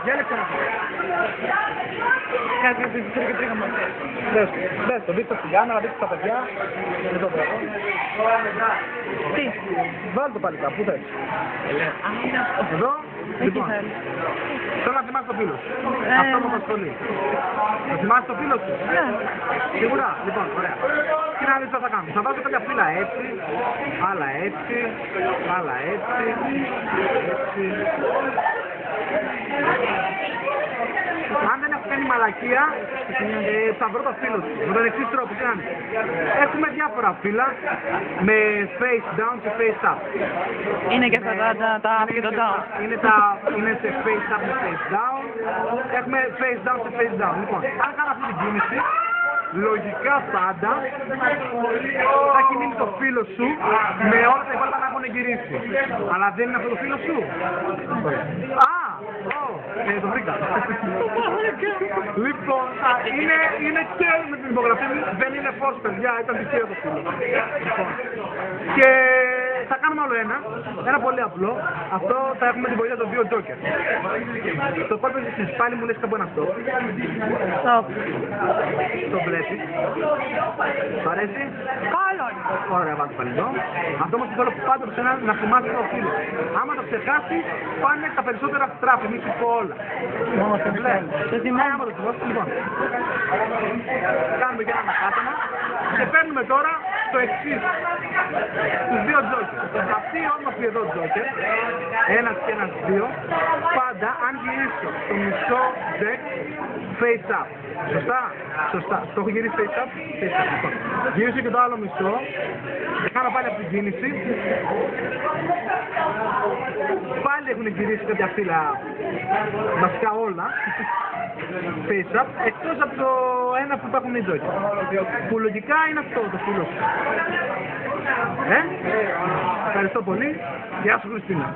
Διάλεξε να πει. Κάτι δεν ξέρω και τρίγα μας. Δες το, δείξτε στην κάμερα, δείξτε τα παιδιά. Εδώ πέρα. Τι. Βάλτε το πάλι κάπου, πού θες. Εδώ, λοιπόν. Θέλω να θυμάσαι το φίλο σου. Αυτό μου απασχολεί. Θα θυμάσαι το φίλο σου. Ναι. Σίγουρα, λοιπόν, ωραία. Τι να δεις τι θα κάνουμε. Θα βάζω κάποια φύλλα έτσι, άλλα έτσι, άλλα έτσι, έτσι. Αν δεν έχω κάνει μαλακία, θα βρω το φίλο του. Με τον εξής τρόπο, τι να είναι. Έχουμε διάφορα φύλλα με face down και face up. Είναι και αυτά τα up και το down. Είναι σε face up και face down. Έχουμε face down και face down. Λοιπόν, αν κάνω αυτή την κίνηση, λογικά πάντα θα έχει μείνει το φίλο σου με όλα τα υπόλοιπα να έχουν γυρίσει. Αλλά δεν είναι αυτό το φίλο σου. Το βρήκα. Λοιπόν, είναι και με την υπογραφή μου, δεν είναι φως παιδιά, ήταν τυχαίο το φίλο. Και θα κάνουμε άλλο ένα πολύ απλό. Αυτό θα έχουμε την βοήθεια των δύο τζόκερ. Το κόλπο της πάλι μου λες κάπου ένα stop. Stop. Το βλέπεις. Σ' αρέσει? Καλό. Ωραία, βάζω πάλι εδώ. Αυτό όμως θέλω πάντα το ξένα να θυμάσαι το φίλο. Άμα το ξεχάσει, πάνε τα περισσότερα στράφη, μη σου πω όλα. Το θυμάμαι. Λοιπόν, κάνουμε και ένα ανακάτωμα και παίρνουμε τώρα το εξής. Τους δύο τζόκερ. Αυτοί οι όμορφοι εδώ τζόκερ, ένας και ένας δύο, πάντα αν γυρίσω το μισό deck face up. Σωστά, σωστά. Το έχω γυρίσει face up, face up. Λοιπόν, γυρίσω και το άλλο μισό και κάνω πάλι αυτή την κίνηση. Πάλι έχουν γυρίσει κάποια φύλλα, βασικά όλα, face up, εκτός από το ένα που υπάρχουν οι τζόκερ. Που λογικά είναι αυτό το φίλο σου. Ευχαριστώ πολύ. Γεια σου Χριστίνα.